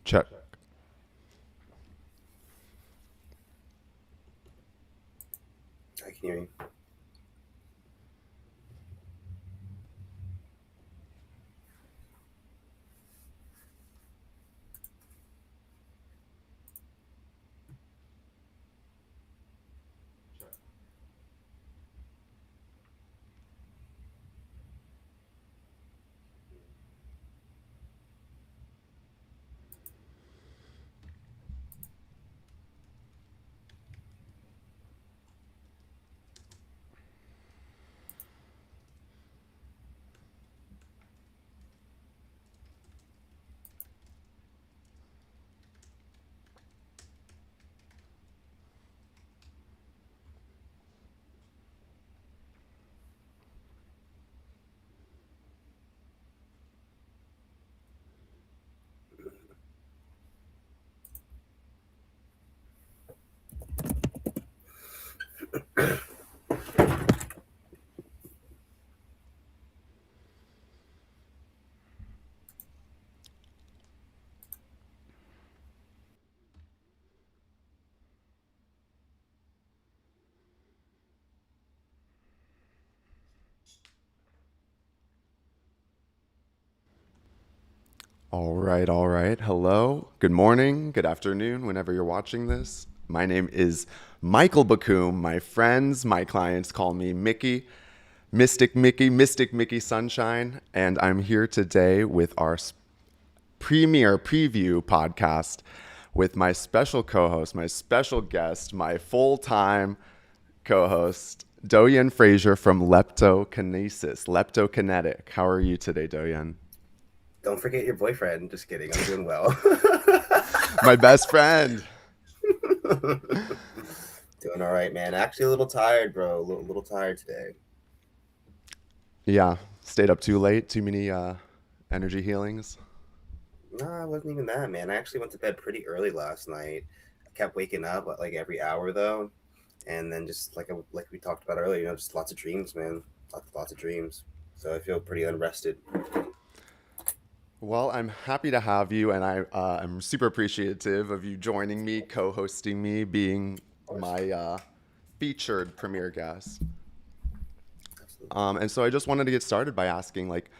Check. I can hear you. All right, all right. Hello, good morning, good afternoon, whenever you're watching this. My name is Michael Bakum. My friends, my clients call me Mickey, Mystic Mickey Sunshine, and I'm here today with our premiere preview podcast with my special co-host, my special guest, my full-time co-host, D'Oyen Fraser from Leptokinetic. How are you today, D'Oyen? Don't forget your boyfriend. Just kidding. I'm doing well. My best friend. Doing all right, man. Actually, a little tired, bro. A little tired today. Yeah, stayed up too late, too many energy healings. Nah, it wasn't even that, man. I actually went to bed pretty early last night. I kept waking up like every hour though, and then just like we talked about earlier, just lots of dreams, man. Lots of dreams. So I feel pretty unrested. Well, I'm happy to have you, and I'm super appreciative of you joining me, co-hosting me, being Of course, my featured premiere guest. absolutely. And so I just wanted to get started by asking, like,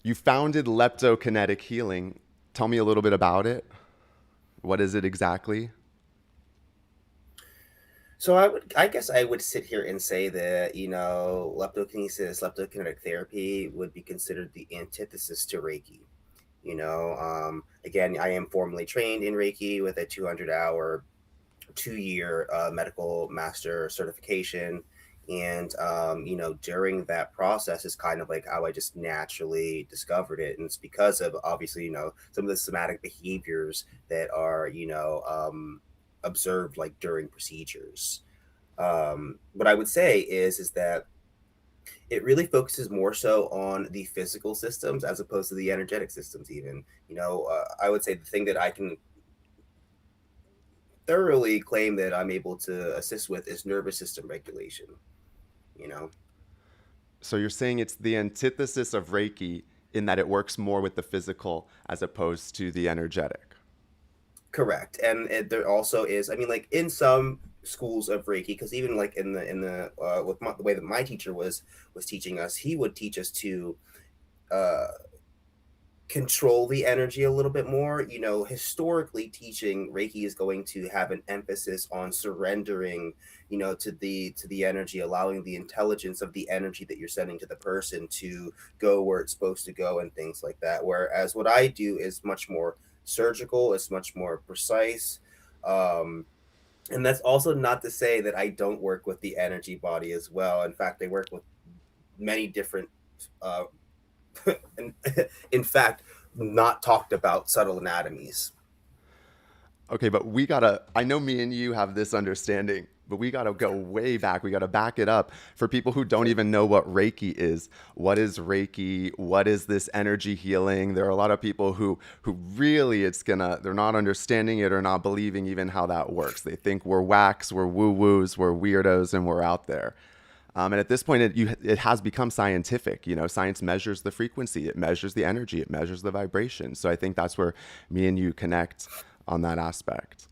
you founded Leptokinetic Healing. Tell me a little bit about it. What is it exactly? So I guess I would sit here and say that leptokinesis, leptokinetic therapy would be considered the antithesis to Reiki. Again, I am formally trained in Reiki with a 200-hour, 2-year medical master certification. And during that process is kind of like how I just naturally discovered it, and it's because of obviously some of the somatic behaviors that are observed like during procedures. What I would say is that it really focuses more so on the physical systems as opposed to the energetic systems. Even I would say the thing that I can thoroughly claim that I'm able to assist with is nervous system regulation. You know, So you're saying it's the antithesis of Reiki in that it works more with the physical as opposed to the energetic. correct. And there also is, I mean, like in some schools of Reiki, because even like in the way that my teacher was teaching us, he would teach us to uh control the energy a little bit more. Historically teaching Reiki is going to have an emphasis on surrendering, to the energy, allowing the intelligence of the energy that you're sending to the person to go where it's supposed to go and things like that. Whereas what I do is much more surgical, it's much more precise. Um, and that's also not to say that I don't work with the energy body as well. In fact, I work with many different uh, in, in fact, not talked about subtle anatomies. Okay, but we gotta, I know me and you have this understanding, but we gotta go way back. We gotta back it up for people who don't Sure. even know what Reiki is. What is Reiki? What is this energy healing? There are a lot of people who really they're not understanding it or not believing even how that works. They think we're wax, we're woo-woos, we're weirdos, and we're out there. And at this point, it has become scientific. You know, science measures the frequency, it measures the energy, it measures the vibration. So I think that's where me and you connect on that aspect.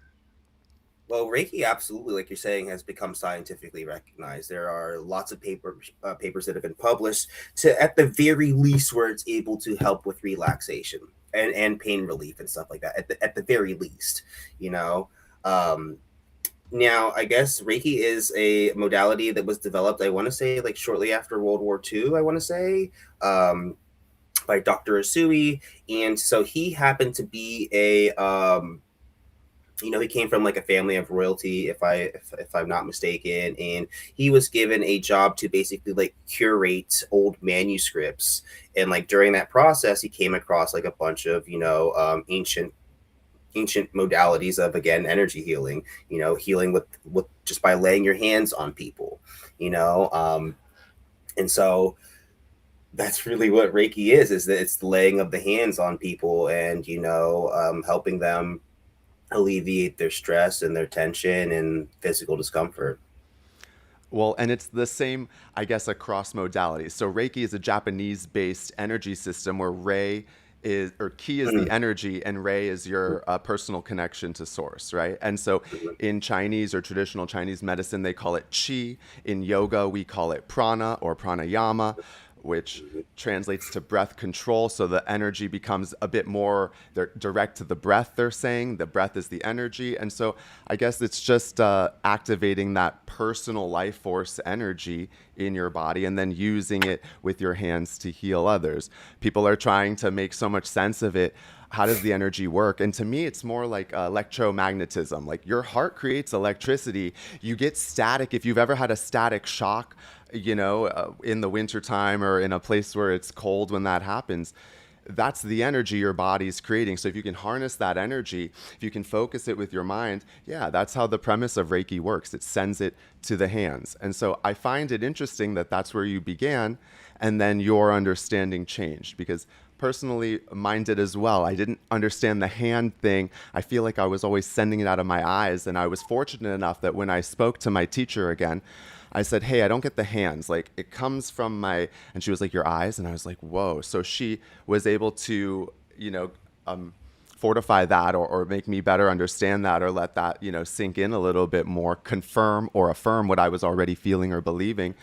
Well, Reiki absolutely, like you're saying, has become scientifically recognized. There are lots of papers that have been published to, at the very least, where it's able to help with relaxation and pain relief and stuff like that. At the very least, you know. Um, Now, I guess Reiki is a modality that was developed, I want to say, like shortly after World War II, I want to say, um, by Dr. Asui. And so he happened to be he came from like a family of royalty, if I'm not mistaken, and he was given a job to basically like curate old manuscripts. And like during that process, he came across like a bunch of ancient modalities of, again, energy healing, healing with just by laying your hands on people, you know and so that's really what Reiki is that it's the laying of the hands on people, and helping them alleviate their stress and their tension and physical discomfort. Well, and it's the same, I guess, across modalities. So Reiki is a Japanese-based energy system where Rei is, or Ki is the Mhm, energy, and Rei is your personal connection to source, right? And so mhm, in Chinese or traditional Chinese medicine, they call it Qi. In yoga, we call it prana or pranayama, which mhm. translates to breath control. So the energy becomes a bit more direct to the breath, they're saying. The breath is the energy. And so I guess it's just activating that personal life force energy in your body and then using it with your hands to heal others. People are trying to make so much sense of it. How does the energy work? And to me, it's more like electromagnetism. Like your heart creates electricity. You get static. If you've ever had a static shock, in the wintertime or in a place where it's cold when that happens, that's the energy your body's creating. So if you can harness that energy, if you can focus it with your mind, yeah, that's how the premise of Reiki works. It sends it to the hands. And so I find it interesting that that's where you began and then your understanding changed because personally mine did as well. I didn't understand the hand thing. I feel like I was always sending it out of my eyes, and I was fortunate enough that when I spoke to my teacher again, I said, "Hey, I don't get the hands. Like it comes from my," and she was like, "Your eyes?" And I was like, "Whoa." So she was able to, fortify that or make me better understand that or let that, sink in a little bit more, confirm or affirm what I was already feeling or believing.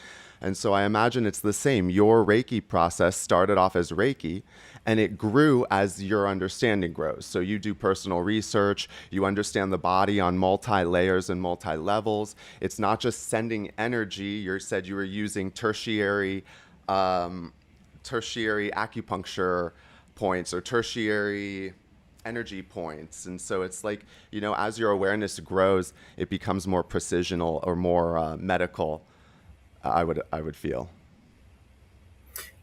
And so I imagine it's the same. Your Reiki process started off as Reiki and it grew as your understanding grows. So you do personal research, you understand the body on multi layers and multi levels. It's not just sending energy. You said you were using tertiary acupuncture points or tertiary energy points. And so it's like, as your awareness grows, it becomes more precisional or more medical. I would feel.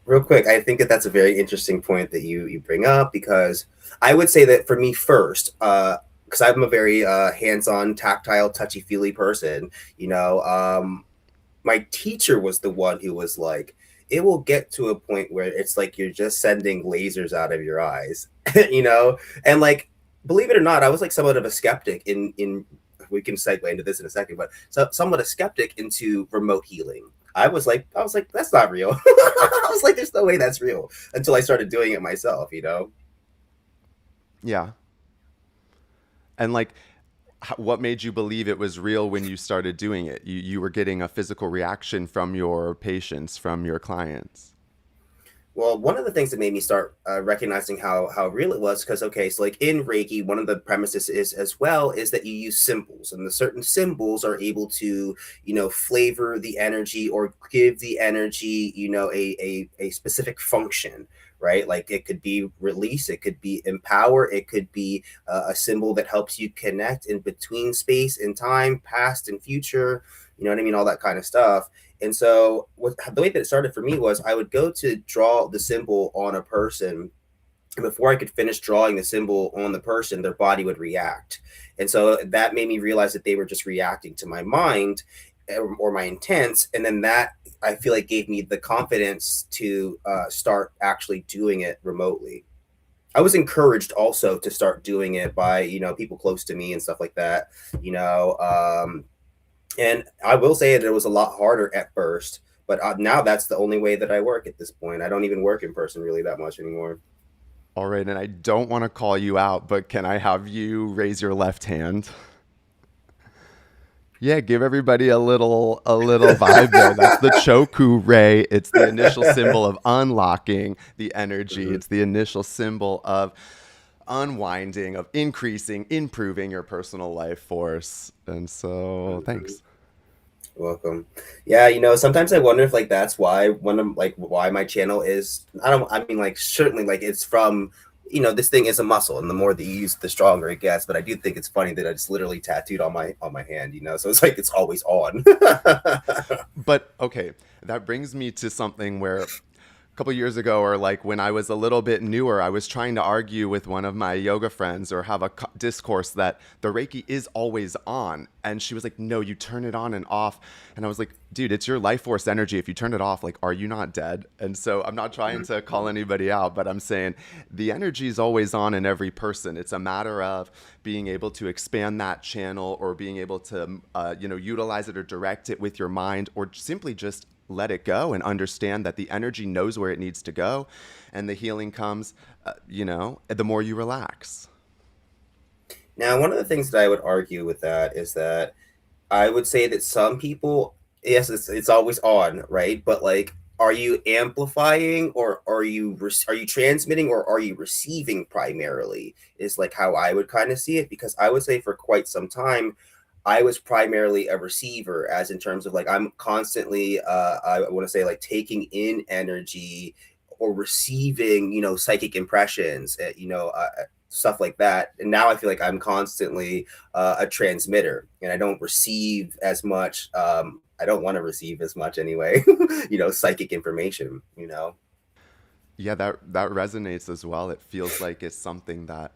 Real quick, I think that that's a very interesting point that you bring up, because I would say that for me first, because I'm a very hands-on, tactile, touchy-feely person. My teacher was the one who was like, it will get to a point where it's like you're just sending lasers out of your eyes, and like, believe it or not, I was like somewhat of a skeptic in we can segue into this in a second, but somewhat a skeptic into remote healing. I was like, that's not real. I was like, there's no way that's real until I started doing it myself. Yeah. And like, what made you believe it was real when you started doing it? You were getting a physical reaction from your patients, from your clients. Well, one of the things that made me start recognizing how real it was, because okay, so like in Reiki, one of the premises is as well is that you use symbols, and the certain symbols are able to flavor the energy or give the energy a specific function, right? Like it could be release, it could be empower, it could be a symbol that helps you connect in between space and time, past and future. You know what I mean? All that kind of stuff. And so the way that it started for me was I would go to draw the symbol on a person. And before I could finish drawing the symbol on the person, their body would react. And so that made me realize that they were just reacting to my mind, or my intents. And then that, I feel like, gave me the confidence to start actually doing it remotely. I was encouraged also to start doing it by, people close to me and stuff like that. You know, And I will say that it was a lot harder at first, but now that's the only way that I work at this point. I don't even work in person really that much anymore. All right, and I don't want to call you out, but can I have you raise your left hand? Yeah, give everybody a little vibe there. That's the Choku ray. It's the initial symbol of unlocking the energy. Hmm. It's the initial symbol of unwinding, of increasing, improving your personal life force. And so, Hmm. thanks. Welcome. Yeah, sometimes I wonder if like that's why one of like why my channel is I mean like certainly like it's from this thing is a muscle and the more that you use it, the stronger it gets. But I do think it's funny that it's literally tattooed on my hand, so it's like it's always on. But okay, that brings me to something where couple years ago, or like when I was a little bit newer, I was trying to argue with one of my yoga friends or have a discourse that the Reiki is always on. And she was like, no, you turn it on and off. And I was like, dude, it's your life force energy. If you turn it off, like, are you not dead? And so I'm not trying to call anybody out, but I'm saying the energy is always on in every person. It's a matter of being able to expand that channel or being able to, utilize it or direct it with your mind or simply just let it go and understand that the energy knows where it needs to go and the healing comes the more you relax. Now, one of the things that I would argue with that is that I would say that some people, yes, it's always on, right? But like, are you amplifying or are you transmitting or are you receiving primarily? Is like how I would kind of see it, because I would say for quite some time I was primarily a receiver, as in terms of like I'm constantly, I want to say like taking in energy or receiving, psychic impressions, stuff like that. And now I feel like I'm constantly a transmitter, and I don't receive as much. I don't want to receive as much anyway. Psychic information. Yeah, that resonates as well. It feels like it's something that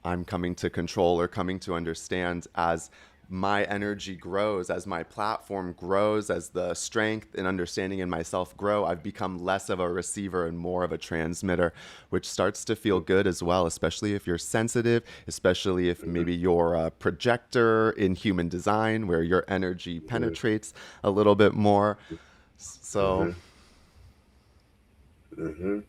I'm coming to control or coming to understand as my energy grows, as my platform grows, as the strength and understanding in myself grow. I've become less of a receiver and more of a transmitter, which starts to feel good as well, especially if you're sensitive, especially if Mm-hmm. maybe you're a projector in human design where your energy Mm-hmm. penetrates a little bit more. So, Mm-hmm. Mm-hmm.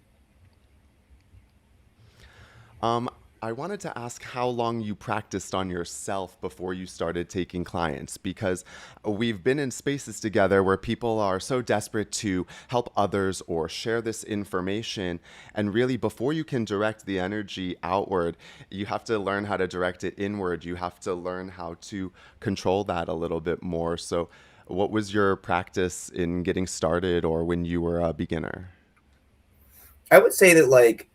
Um, I wanted to ask how long you practiced on yourself before you started taking clients, because we've been in spaces together where people are so desperate to help others or share this information. And really, before you can direct the energy outward, you have to learn how to direct it inward. You have to learn how to control that a little bit more. So, what was your practice in getting started or when you were a beginner? I would say that like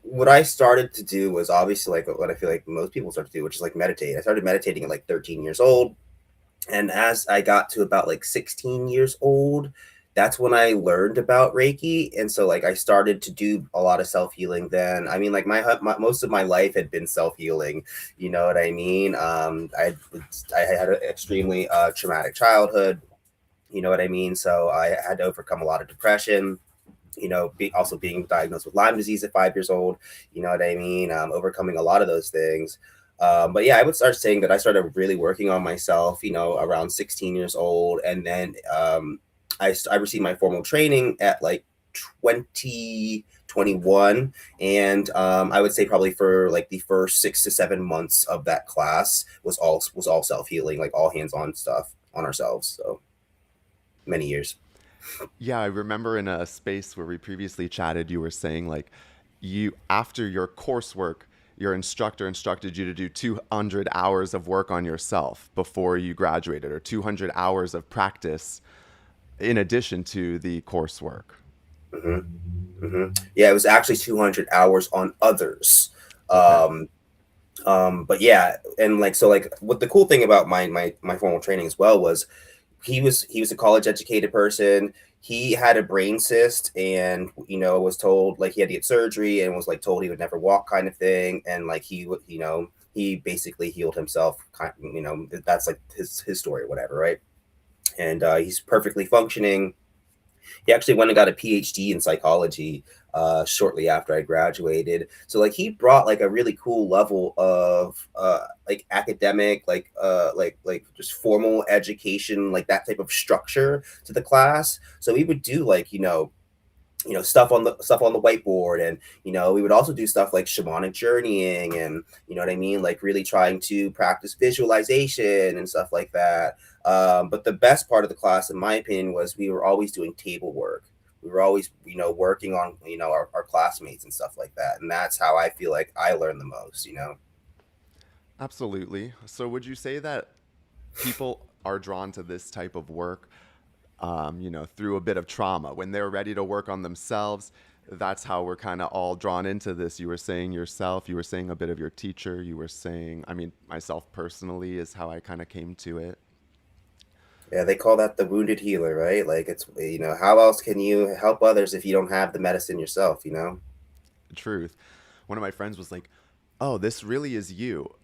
what I started to do was obviously like what I feel like most people start to do, which is like meditate. I started meditating at like 13 years old. And as I got to about like 16 years old, that's when I learned about Reiki. And so like I started to do a lot of self-healing then. I mean, like my most of my life had been self-healing, you know what I mean? I had an extremely traumatic childhood, you know what I mean? So I had to overcome a lot of depression, also being diagnosed with Lyme disease at 5 years old, you know what I mean? Overcoming a lot of those things. But yeah, I would start saying that I started really working on myself, around 16 years old. And then I received my formal training at like 2021. And I would say probably for like the first 6 to 7 months of that class was all self-healing, like all hands-on stuff on ourselves. So many years. Yeah, I remember in a space where we previously chatted, you were saying like you after your coursework, your instructor instructed you to do 200 hours of work on yourself before you graduated, or 200 hours of practice in addition to the coursework. Mm-hmm. Mm-hmm. Yeah, it was actually 200 hours on others. Okay. Um, but yeah, and like so, like what the cool thing about my formal training as well was he was a college educated person. He had a brain cyst, and was told like he had to get surgery, and was like told he would never walk, kind of thing. And like he would, he basically healed himself. That's like his story, or whatever, right? And he's perfectly functioning. He actually went and got a PhD in psychology shortly after I graduated. So like he brought like a really cool level of like academic, like just formal education, like that type of structure to the class. So we would do like stuff on the whiteboard, and we would also do stuff like shamanic journeying, and you know what I mean, like really trying to practice visualization and stuff like that. But the best part of the class, in my opinion, was we were always doing table work. We were always working on our classmates and stuff like that, and that's how I feel like I learned the most. Absolutely. So would you say that people are drawn to this type of work, through a bit of trauma when they're ready to work on themselves? That's how we're kind of all drawn into this. You were saying yourself, you were saying a bit of your teacher, you were saying, I mean, myself personally is how I kind of came to it. Yeah, they call that the wounded healer, right? Like it's how else can you help others if you don't have the medicine yourself? Truth. One of my friends was like, "Oh, this really is you."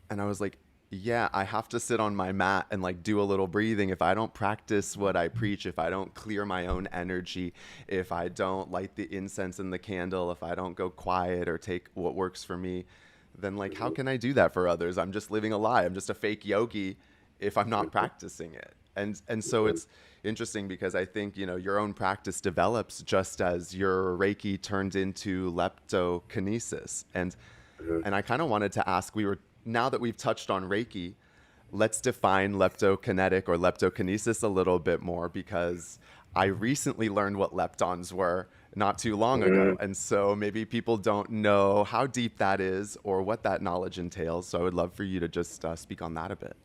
And I was like, "Yeah, I have to sit on my mat and like do a little breathing. If I don't practice what I preach, if I don't clear my own energy, if I don't light the incense and the candle, if I don't go quiet or take what works for me, then like how can I do that for others? I'm just living a lie. I'm just a fake yogi if I'm not practicing it." And so it's interesting because I think, your own practice develops just as your Reiki turned into leptokinesis. And I kind of wanted to ask, now that we've touched on Reiki, let's define leptokinetic or leptokinesis a little bit more, because I recently learned what leptons were not too long ago. And so maybe people don't know how deep that is or what that knowledge entails. So I would love for you to just speak on that a bit.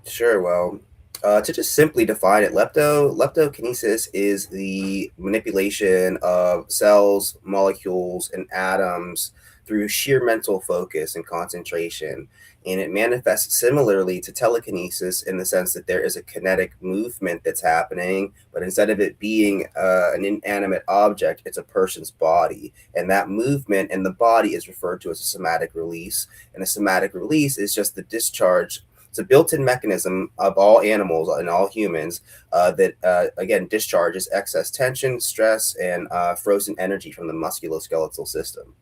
Sure. Well, to just simply define it, leptokinesis is the manipulation of cells, molecules, and atoms through sheer mental focus and concentration. And it manifests similarly to telekinesis in the sense that there is a kinetic movement that's happening, but instead of it being an inanimate object, it's a person's body. And that movement in the body is referred to as a somatic release. And a somatic release is just the discharge. It's a built-in mechanism of all animals and all humans that, again, discharges excess tension, stress, and frozen energy from the musculoskeletal system.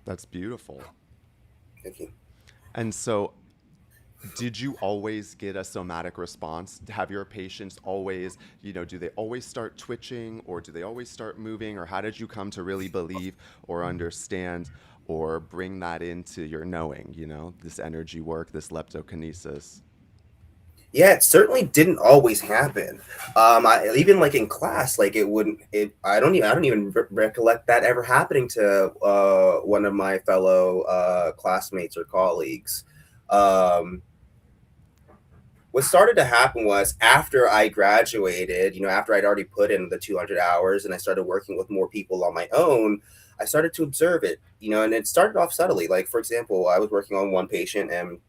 That's beautiful. Thank you. And so, did you always get a somatic response? Have your patients always, do they always start twitching, or do they always start moving? Or how did you come to really believe or understand or bring that into your knowing, this energy work, this leptokinesis? Yeah, it certainly didn't always happen. I even like in class, like it wouldn't. I don't even recollect that ever happening to one of my fellow classmates or colleagues. Um, what started to happen was after I graduated, after I'd already put in the 200 hours and I started working with more people on my own, I started to observe it, and it started off subtly. Like, for example, I was working on one patient, and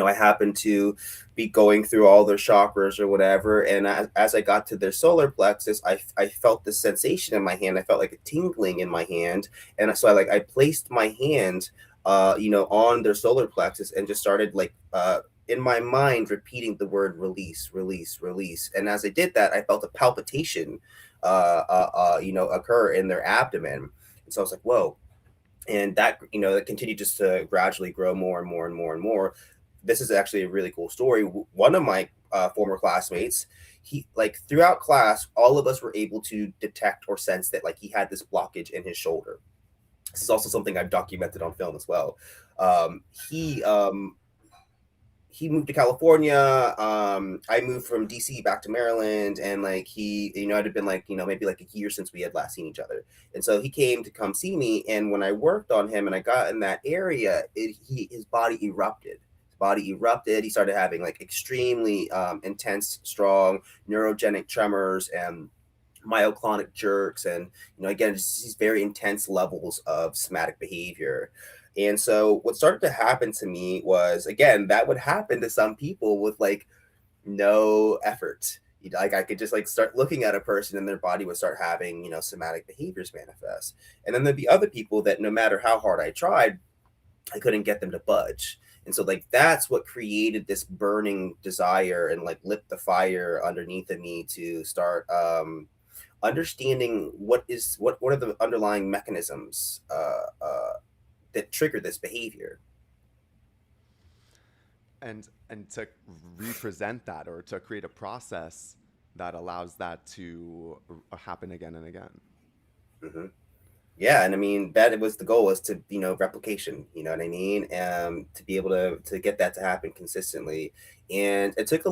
I happened to be going through all their chakras or whatever. And as I got to their solar plexus, I felt this sensation in my hand. I felt like a tingling in my hand. And so I placed my hand, on their solar plexus and just started in my mind repeating the word release, release, release. And as I did that, I felt a palpitation, occur in their abdomen. And so I was like, whoa. And that continued just to gradually grow more and more and more and more. This is actually a really cool story. One of my former classmates, he like throughout class, all of us were able to detect or sense that like he had this blockage in his shoulder. This is also something I've documented on film as well. Um, he um, he moved to California. I moved from DC back to Maryland, and like it had been like maybe like a year since we had last seen each other, and so he came to come see me. And when I worked on him and I got in that area, his body erupted. His body erupted. He started having like extremely intense, strong neurogenic tremors and myoclonic jerks, and again, just these very intense levels of somatic behavior. And so what started to happen to me was, again, that would happen to some people with like no effort. Like I could just like start looking at a person and their body would start having somatic behaviors manifest. And then there'd be other people that no matter how hard I tried, I couldn't get them to budge. And so like that's what created this burning desire and like lit the fire underneath of me to start understanding what are the underlying mechanisms that trigger this behavior. And to represent that or to create a process that allows that to happen again and again. Hmm. Yeah, and I mean that was the goal, was to, replication, you know what I mean, to be able to get that to happen consistently. And it took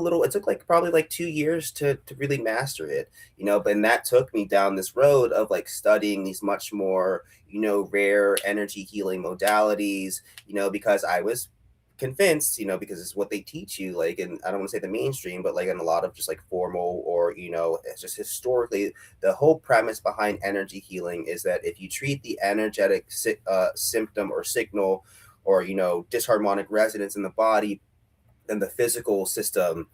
like probably like 2 years to really master it, but and that took me down this road of like studying these much more, rare energy healing modalities, because I was convinced, because it's what they teach you, like, and I don't want to say the mainstream, but like in a lot of just like formal, or it's just historically, the whole premise behind energy healing is that if you treat the energetic symptom or signal, or disharmonic resonance in the body, then the physical system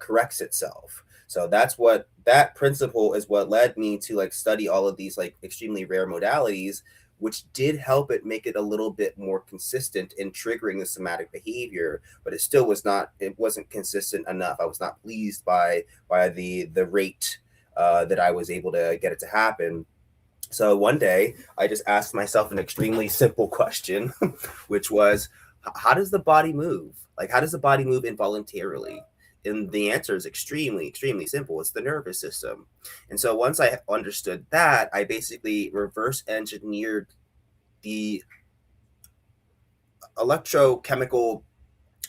corrects itself. So that principle is what led me to like study all of these like extremely rare modalities, which did help it make it a little bit more consistent in triggering the somatic behavior. But it wasn't consistent enough. I was not pleased by the rate that I was able to get it to happen. So one day I just asked myself an extremely simple question, which was, how does the body move? Like, how does the body move involuntarily? And the answer is extremely, extremely simple. It's the nervous system. And so once I understood that, I basically reverse engineered the electrochemical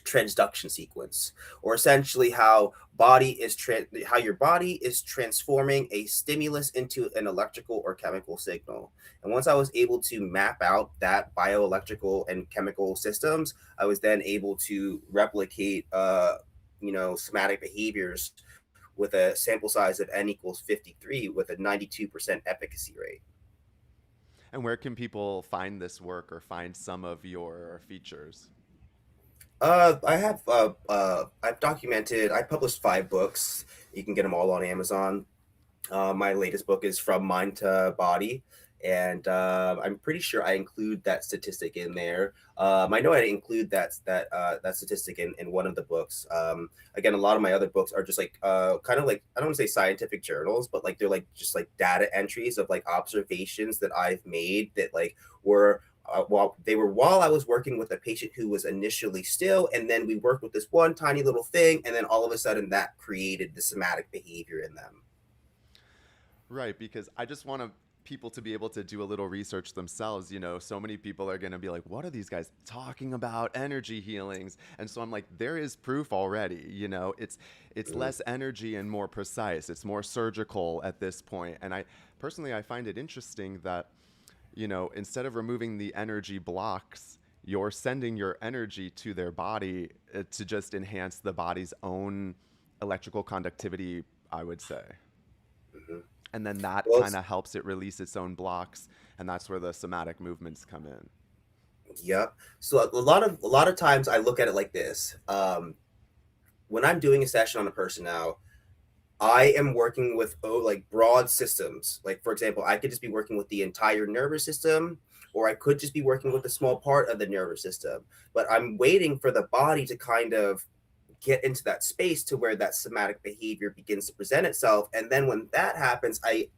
transduction sequence, or essentially how your body is transforming a stimulus into an electrical or chemical signal. And once I was able to map out that bioelectrical and chemical systems, I was then able to replicate somatic behaviors with a sample size of n equals 53 with a 92% efficacy rate. And where can people find this work or find some of your features? I published 5 books. You can get them all on Amazon. My latest book is From Mind to Body, and I'm pretty sure I include that statistic in there. I know I include that statistic in one of the books. Again, a lot of my other books are just like kind of like, I don't want to say scientific journals, but like they're like just like data entries of like observations that I've made that like were. While I was working with a patient who was initially still, and then we worked with this one tiny little thing, and then all of a sudden that created the somatic behavior in them. Right, because I just want people to be able to do a little research themselves. So many people are going to be like, what are these guys talking about? Energy healings. And so I'm like, there is proof already. It's Mhm. less energy and more precise. It's more surgical at this point. And I find it interesting that, instead of removing the energy blocks, you're sending your energy to their body to just enhance the body's own electrical conductivity, I would say. Mhm. And then that Well, kind of helps it release its own blocks, and that's where the somatic movements come in. yep. So a lot of times I look at it like this. When I'm doing a session on a person now, I am working with like broad systems. Like for example, I could just be working with the entire nervous system, or I could just be working with a small part of the nervous system. But I'm waiting for the body to kind of get into that space to where that somatic behavior begins to present itself. And then when that happens, I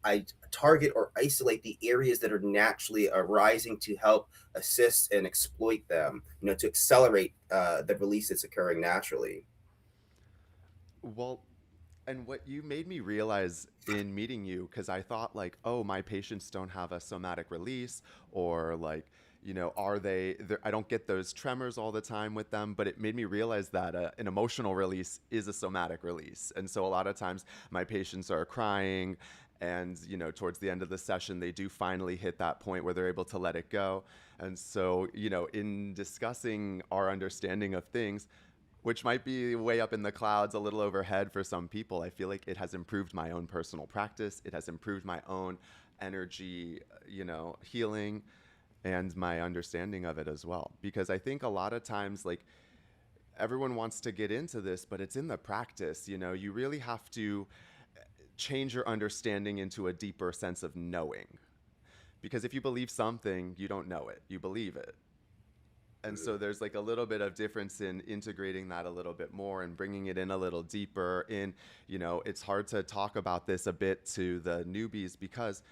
target or isolate the areas that are naturally arising to help assist and exploit them, to accelerate the release that's occurring naturally. Well, and what you made me realize in meeting you, because I thought, like, oh, my patients don't have a somatic release, or like, are they, I don't get those tremors all the time with them, but it made me realize that an emotional release is a somatic release. And so a lot of times my patients are crying, and towards the end of the session they do finally hit that point where they're able to let it go. And so in discussing our understanding of things, which might be way up in the clouds, a little overhead for some people, I feel like it has improved my own personal practice. It has improved my own energy, healing, and my understanding of it as well. Because I think a lot of times, like, everyone wants to get into this, but it's in the practice. You really have to change your understanding into a deeper sense of knowing. Because if you believe something, you don't know it, you believe it. And so there's like a little bit of difference in integrating that a little bit more and bringing it in a little deeper in, it's hard to talk about this a bit to the newbies because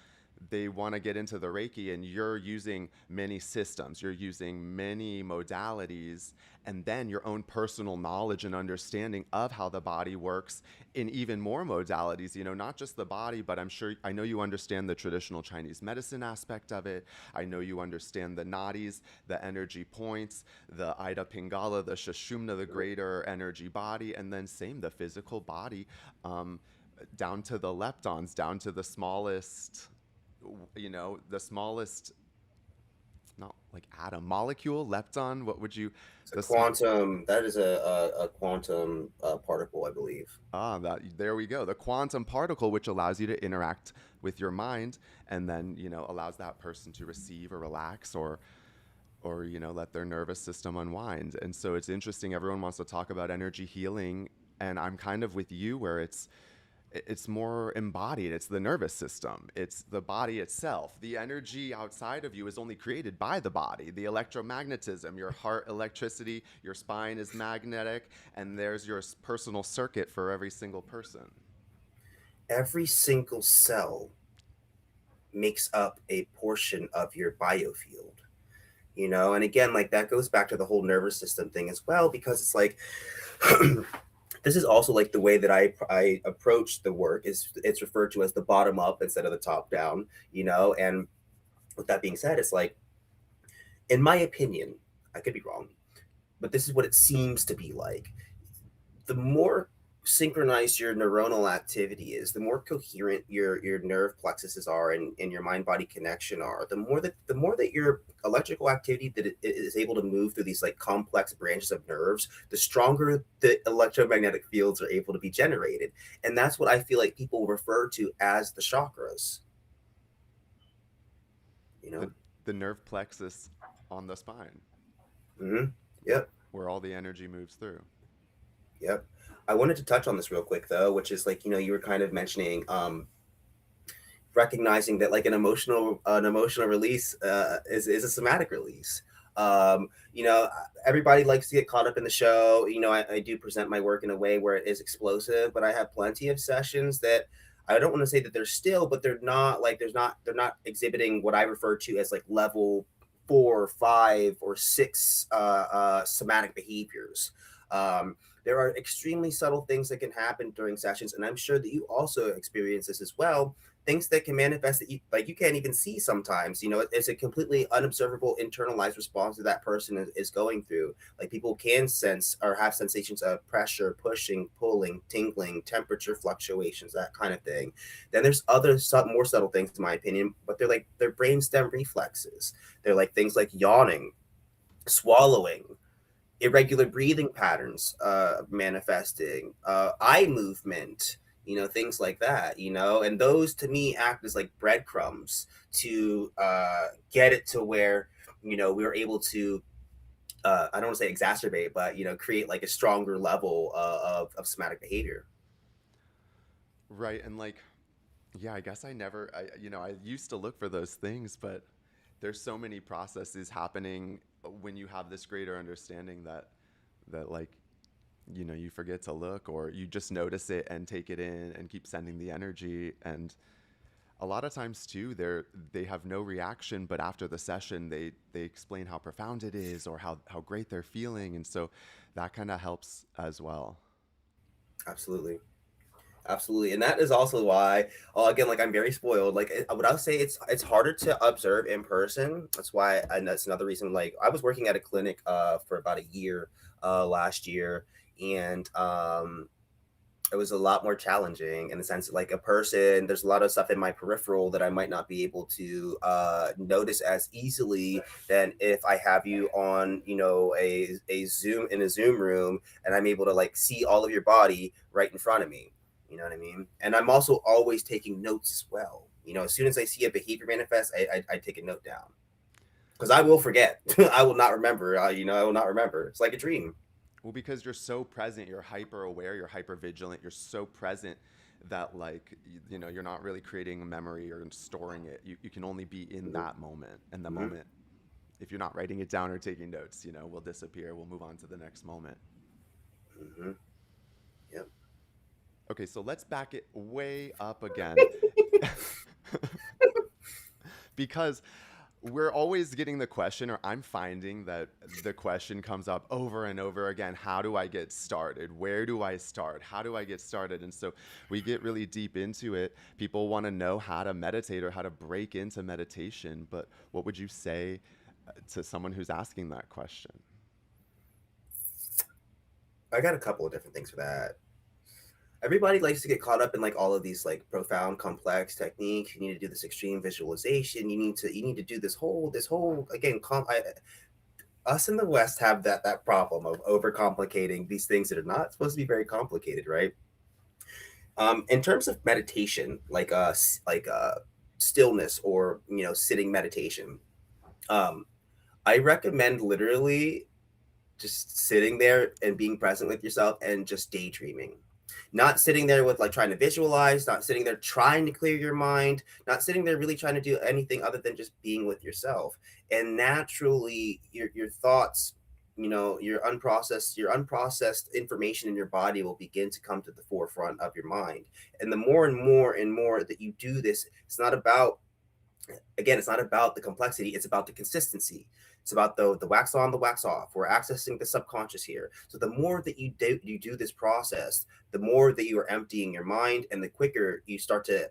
they want to get into the Reiki and you're using many systems, you're using many modalities, and then your own personal knowledge and understanding of how the body works in even more modalities, not just the body, but I know you understand the traditional Chinese medicine aspect of it. I know you understand the nadis, the energy points, the Ida Pingala, the Sushumna, the greater energy body, and then same, the physical body, down to the leptons, down to the smallest, not like atom, molecule, lepton. What would you, It's a the quantum. That is a quantum particle, I believe. that there we go. The quantum particle, which allows you to interact with your mind, and then allows that person to receive or relax or let their nervous system unwind. And so it's interesting. Everyone wants to talk about energy healing, and I'm kind of with you where it's more embodied. It's the nervous system. It's the body itself. The energy outside of you is only created by the body. The electromagnetism, your heart electricity, your spine is magnetic, and there's your personal circuit for every single person. Every single cell makes up a portion of your biofield. And again, like that goes back to the whole nervous system thing as well, because it's like this is also like the way that I approach the work is it's referred to as the bottom up instead of the top down. And with that being said, it's like, in my opinion, I could be wrong, but this is what it seems to be like. The more synchronized your neuronal activity is, the more coherent your nerve plexuses are and your mind body connection are, the more that your electrical activity that it is able to move through these like complex branches of nerves, the stronger the electromagnetic fields are able to be generated. And that's what I feel like people refer to as the chakras, you The know? the nerve plexus on the spine, Mm-hmm. where Yep. where all the energy moves through. Yep. I wanted to touch on this real quick though, which is like, you were kind of mentioning recognizing that like an emotional release is a somatic release. Everybody likes to get caught up in the show. I do present my work in a way where it is explosive, but I have plenty of sessions that I don't want to say that they're still, but they're not like they're not exhibiting what I refer to as like level 4, 5, or 6 somatic behaviors. There are extremely subtle things that can happen during sessions, and I'm sure that you also experience this as well. Things that can manifest that you can't even see sometimes. It's a completely unobservable internalized response that person is going through. Like people can sense or have sensations of pressure, pushing, pulling, tingling, temperature fluctuations, that kind of thing. Then there's other more subtle things, in my opinion, but they're like their brainstem reflexes. They're like things like yawning, swallowing, irregular breathing patterns manifesting, eye movement, things like that, and those to me act as like breadcrumbs to get it to where, we were able to, I don't want to say exacerbate, but, create like a stronger level of somatic behavior. Right. And like, yeah, I guess I used to look for those things, but there's so many processes happening when you have this greater understanding that like, you forget to look or you just notice it and take it in and keep sending the energy. And a lot of times too, they have no reaction, but after the session, they explain how profound it is or how great they're feeling. And so that kind of helps as well. Absolutely. Absolutely, and that is also why, again, like I'm very spoiled. Like what I'll say, it's harder to observe in person. That's why, and that's another reason. Like I was working at a clinic for about a year last year, and it was a lot more challenging in the sense that like a person, there's a lot of stuff in my peripheral that I might not be able to notice as easily than if I have you on, a Zoom in a Zoom room, and I'm able to like see all of your body right in front of me. You know what I mean? And I'm also always taking notes as well. As soon as I see a behavior manifest, I take a note down because I will forget. I will not remember. I will not remember. It's like a dream. Well, because you're so present, you're hyper aware, you're hyper vigilant, you're so present that like you're not really creating a memory or storing it. You can only be in Mhm. that moment, and the Mhm. moment if you're not writing it down or taking notes, we'll disappear. We'll move on to the next moment. Mm-hmm. Yep. Okay, so let's back it way up again. Because we're always getting the question, or I'm finding that the question comes up over and over again: how do I get started? Where do I start? How do I get started? And so we get really deep into it. People want to know how to meditate or how to break into meditation. But what would you say to someone who's asking that question? I got a couple of different things for that. Everybody likes to get caught up in like all of these like profound complex techniques. You need to do this extreme visualization. You need to do this whole again us in the West have that problem of overcomplicating these things that are not supposed to be very complicated, right? In terms of meditation, like stillness or sitting meditation, um, I recommend literally just sitting there and being present with yourself and just daydreaming. Not sitting there with like trying to visualize, not sitting there trying to clear your mind, not sitting there really trying to do anything other than just being with yourself. And naturally your thoughts, your unprocessed information in your body will begin to come to the forefront of your mind. And the more and more and more that you do this, it's not about the complexity, it's about the consistency. It's about the wax on, the wax off. We're accessing the subconscious here. So the more that you do this process, the more that you are emptying your mind, and the quicker you start to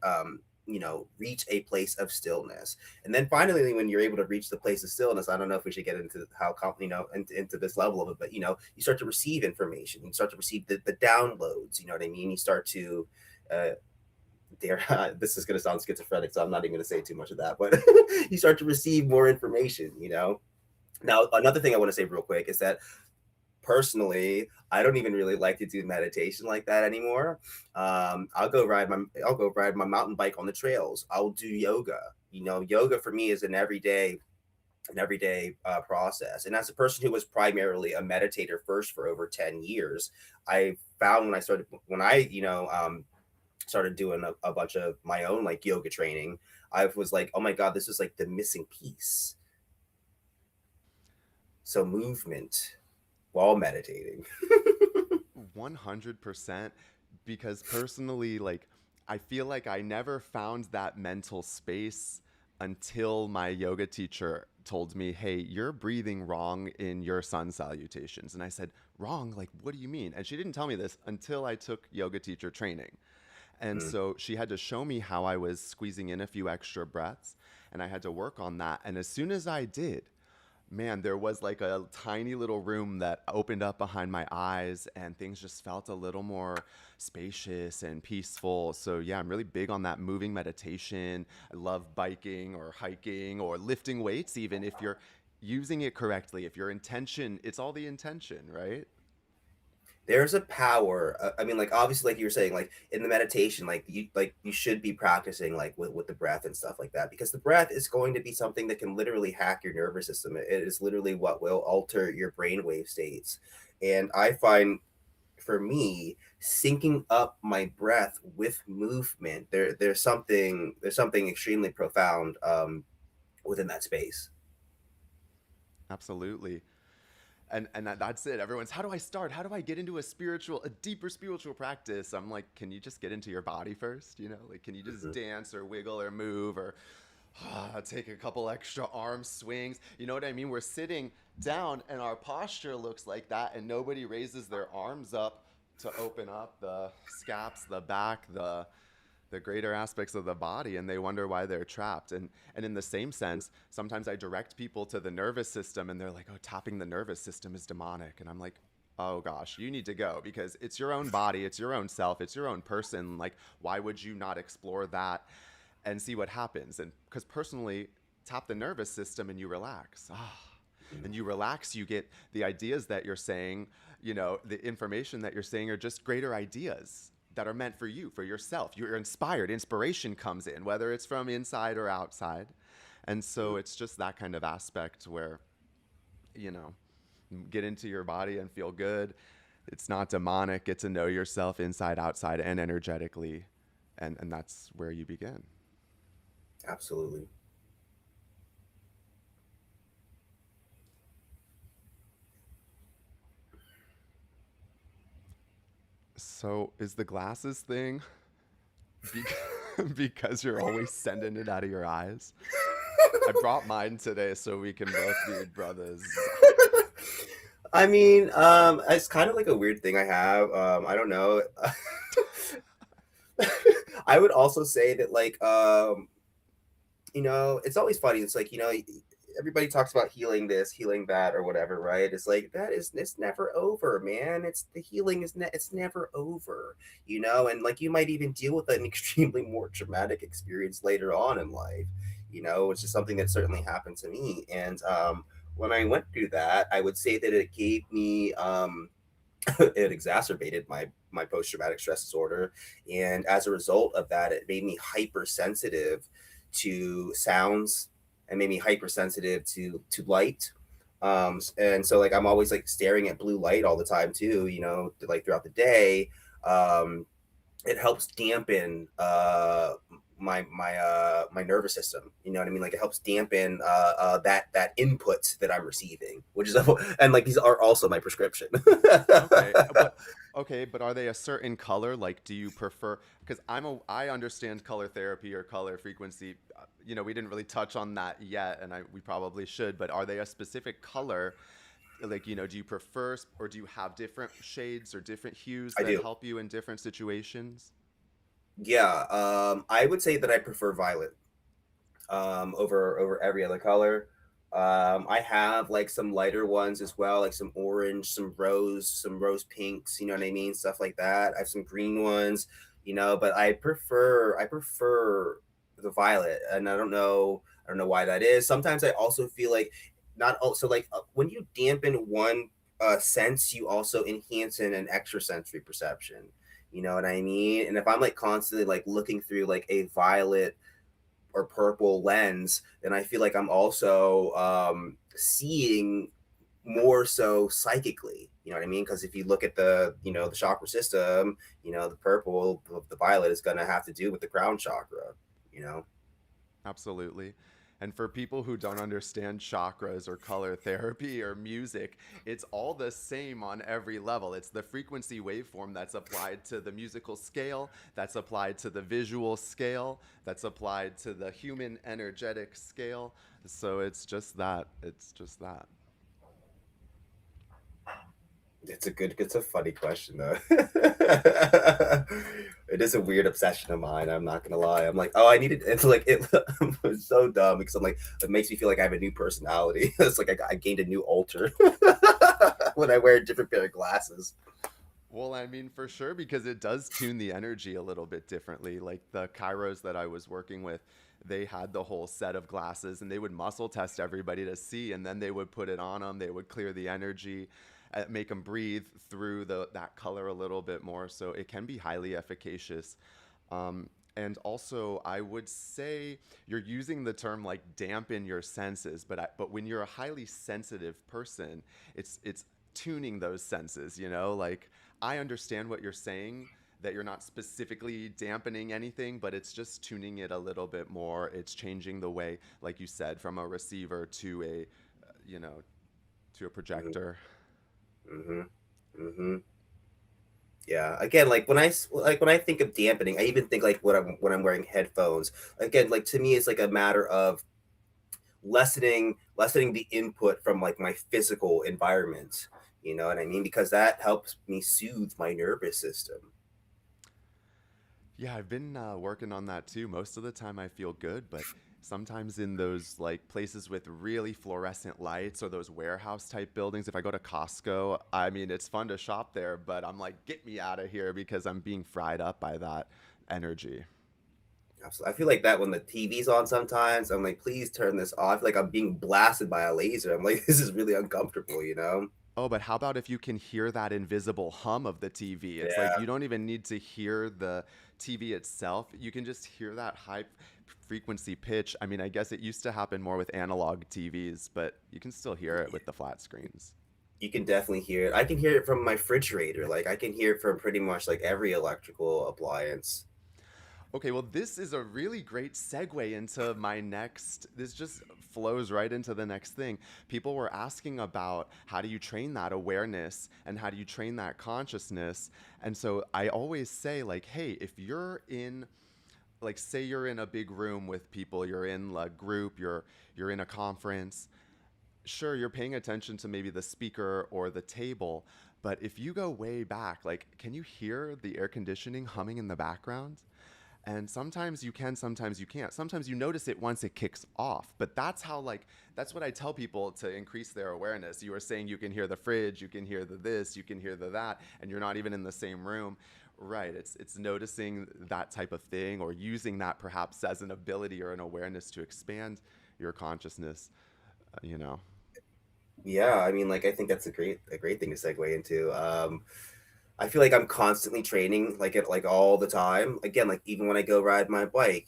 reach a place of stillness. And then finally, when you're able to reach the place of stillness, I don't know if we should get into how into this level of it, but you start to receive information, you start to receive the downloads, you know what I mean, you start to uh, this is going to sound schizophrenic, so I'm not even going to say too much of that, but you start to receive more information. Now, another thing I want to say real quick is that personally, I don't even really like to do meditation like that anymore. I'll go ride my mountain bike on the trails. I'll do yoga. Yoga for me is an everyday process. And as a person who was primarily a meditator first for over 10 years, I found when I started doing a bunch of my own like yoga training, I was like, oh my God, this is like the missing piece. So movement while meditating. 100%. Because personally, like, I feel like I never found that mental space until my yoga teacher told me, hey, you're breathing wrong in your sun salutations. And I said, wrong? Like, what do you mean? And she didn't tell me this until I took yoga teacher training. And Mm. so she had to show me how I was squeezing in a few extra breaths, and I had to work on that. And as soon as I did, man, there was like a tiny little room that opened up behind my eyes, and things just felt a little more spacious and peaceful. So, yeah, I'm really big on that moving meditation. I love biking or hiking or lifting weights, even if you're using it correctly. If your intention, it's all the intention, right? There's a power. I mean, like obviously, like you were saying, like in the meditation, like you should be practicing like with the breath and stuff like that, because the breath is going to be something that can literally hack your nervous system. It is literally what will alter your brainwave states. And I find for me, syncing up my breath with movement, there's something extremely profound within that space. Absolutely. And that's it. Everyone's, how do I start? How do I get into a deeper spiritual practice? I'm like, can you just get into your body first? Like, can you just Mhm. dance or wiggle or move or take a couple extra arm swings? You know what I mean? We're sitting down and our posture looks like that, and nobody raises their arms up to open up the scaps, the back, the greater aspects of the body, and they wonder why they're trapped. And in the same sense, sometimes I direct people to the nervous system, and they're like, oh, tapping the nervous system is demonic. And I'm like, oh gosh, you need to go, because it's your own body, it's your own self, it's your own person. Like, why would you not explore that and see what happens? And because personally, tap the nervous system and you relax. And you relax, you get the ideas that you're saying, the information that you're saying are just greater ideas that are meant for you, for yourself. You're inspired. Inspiration comes in, whether it's from inside or outside. And so it's just that kind of aspect where, you know, get into your body and feel good. It's not demonic. Get to know yourself inside, outside, and energetically. And that's where you begin. Absolutely. So is the glasses thing because, because you're always sending it out of your eyes? I brought mine today so we can both be brothers. I mean, it's kind of like a weird thing I have. I don't know. I would also say that it's always funny. It's like, everybody talks about healing this, healing that, or whatever, right? It's like it's never over, man. It's the healing it's never over, and like you might even deal with an extremely more traumatic experience later on in life, which is something that certainly happened to me. And when I went through that, I would say that it gave me it exacerbated my post traumatic stress disorder, and as a result of that, it made me hypersensitive to sounds and made me hypersensitive to light. And so like I'm always like staring at blue light all the time too, like throughout the day. Um, it helps dampen my nervous system. You know what I mean? Like it helps dampen that input that I'm receiving, which is and like these are also my prescription. Okay, but are they a certain color? Like, do you prefer? Because I understand color therapy or color frequency. We didn't really touch on that yet, and we probably should. But are they a specific color? Like, do you prefer, or do you have different shades or different hues I that do. help you in different situations? Yeah, I would say that I prefer violet over every other color. I have like some lighter ones as well, like some orange, some rose pinks, you know what I mean, stuff like that. I have some green ones, but I prefer the violet, and I don't know why that is. Sometimes I also feel like not also like when you dampen one sense, you also enhance an extrasensory perception. You know what I mean? And if I'm like constantly like looking through like a violet or purple lens, then I feel like I'm also seeing more so psychically. You know what I mean? Because if you look at the chakra system, the purple, the violet is going to have to do with the crown chakra. You know. Absolutely. And for people who don't understand chakras or color therapy or music, it's all the same on every level. It's the frequency waveform that's applied to the musical scale, that's applied to the visual scale, that's applied to the human energetic scale. So it's just that. It's just that. It's a funny question though. It is a weird obsession of mine. I'm not gonna lie. I'm like, oh, I need it. It's like it's so dumb because I'm like, it makes me feel like I have a new personality. It's like I gained a new alter when I wear a different pair of glasses. Well, I mean, for sure, because it does tune the energy a little bit differently. Like the Kairos that I was working with, they had the whole set of glasses and they would muscle test everybody to see, and then they would put it on them. They would clear the energy, make them breathe through that color a little bit more. So it can be highly efficacious. And also, I would say you're using the term like dampen your senses, but when you're a highly sensitive person, it's tuning those senses. Like I understand what you're saying, that you're not specifically dampening anything, but it's just tuning it a little bit more. It's changing the way, like you said, from a receiver to you know, to a projector. Mm-hmm. Mm-hmm. Yeah. Again, like when I think of dampening, I even think like when I'm wearing headphones. Again, like to me, it's like a matter of lessening the input from like my physical environment. You know what I mean? Because that helps me soothe my nervous system. Yeah, I've been working on that too. Most of the time I feel good, but sometimes in those like places with really fluorescent lights or those warehouse type buildings, if I go to Costco, I mean, it's fun to shop there, but I'm like, get me out of here because I'm being fried up by that energy. I feel like that when the TV's on sometimes. I'm like, please turn this off. I feel like I'm being blasted by a laser. I'm like, this is really uncomfortable, you know? Oh, but how about if you can hear that invisible hum of the TV? It's like Yeah. you don't even need to hear the TV itself. You can just hear that high frequency pitch. I mean, I guess it used to happen more with analog TVs, but you can still hear it with the flat screens. You can definitely hear it. I can hear it from my refrigerator. Like I can hear it from pretty much like every electrical appliance. Okay, well, this is a really great segue into my next. This just flows right into the next thing. People were asking about how do you train that awareness and how do you train that consciousness. And so I always say, like, hey, if you're in, like, say you're in a big room with people, you're in a group, you're in a conference, sure, you're paying attention to maybe the speaker or the table, but if you go way back, like, can you hear the air conditioning humming in the background? And sometimes you can, sometimes you can't. Sometimes you notice it once it kicks off. But that's how, like, that's what I tell people to increase their awareness. You were saying you can hear the fridge, you can hear the this, you can hear the that, and you're not even in the same room. Right. It's noticing that type of thing or using that perhaps as an ability or an awareness to expand your consciousness, you know. Yeah, I mean, like I think that's a great thing to segue into. I feel like I'm constantly training, like it like all the time. Again, like even when I go ride my bike,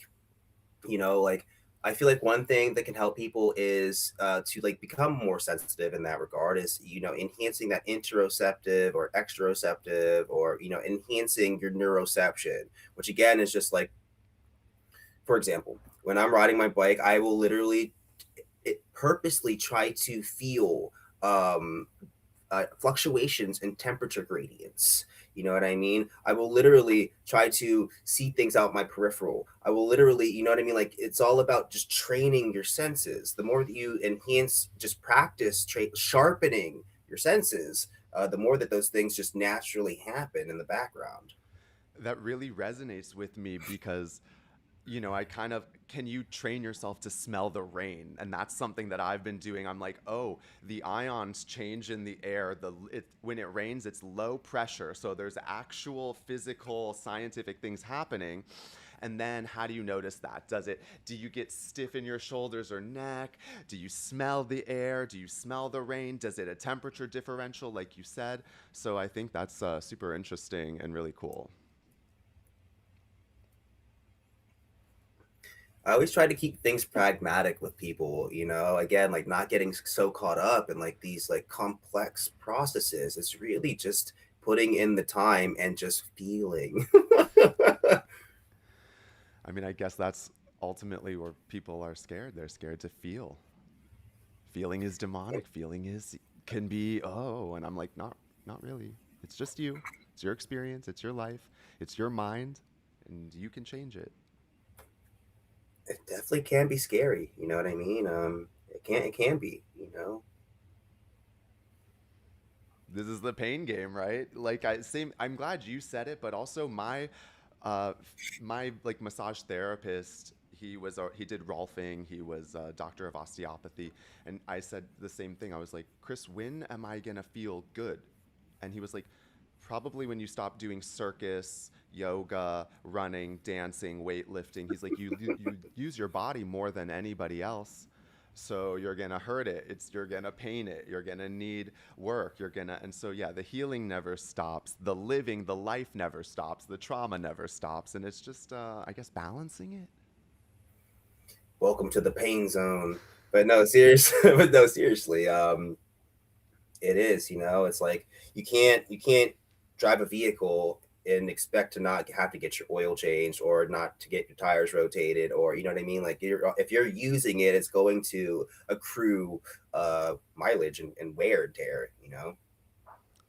like I feel like one thing that can help people is to like become more sensitive in that regard is enhancing that interoceptive or exteroceptive or enhancing your neuroception, which again is just like, for example, when I'm riding my bike, I will literally purposely try to feel um, fluctuations in temperature gradients. You know what I mean? I will literally try to see things out my peripheral. I will literally, you know what I mean? Like it's all about just training your senses. The more that you enhance, just practice, sharpening your senses, the more that those things just naturally happen in the background. That really resonates with me because I kind of, can you train yourself to smell the rain? And that's something that I've been doing. I'm like, oh, the ions change in the air. When it rains, it's low pressure. So there's actual physical, scientific things happening. And then how do you notice that? Do you get stiff in your shoulders or neck? Do you smell the air? Do you smell the rain? Does it a temperature differential, like you said? So I think that's super interesting and really cool. I always try to keep things pragmatic with people, again, like not getting so caught up in like these like complex processes. It's really just putting in the time and just feeling. I mean, I guess that's ultimately where people are scared. They're scared to feel. Feeling is demonic. Feeling is can be and I'm like, not really. It's just you. It's your experience. It's your life. It's your mind, and you can change it. It definitely can be scary, you know what I mean? It can be. This is the pain game, right? Like I'm glad you said it, but also my like massage therapist, he did Rolfing, he was a doctor of osteopathy, and I said the same thing. I was like, "Chris, when am I going to feel good?" And he was like, "Probably when you stop doing circus, yoga, running, dancing, weightlifting." He's like, you use your body more than anybody else. So you're gonna hurt it. You're gonna pain it. You're gonna need work. And so yeah, the healing never stops. The living, the life never stops. The trauma never stops. And it's just, I guess, balancing it. Welcome to the pain zone. But no, seriously, but no, seriously, it is, it's like you can't drive a vehicle and expect to not have to get your oil changed or not to get your tires rotated or you know what I mean, like if you're using it, it's going to accrue mileage and wear and tear.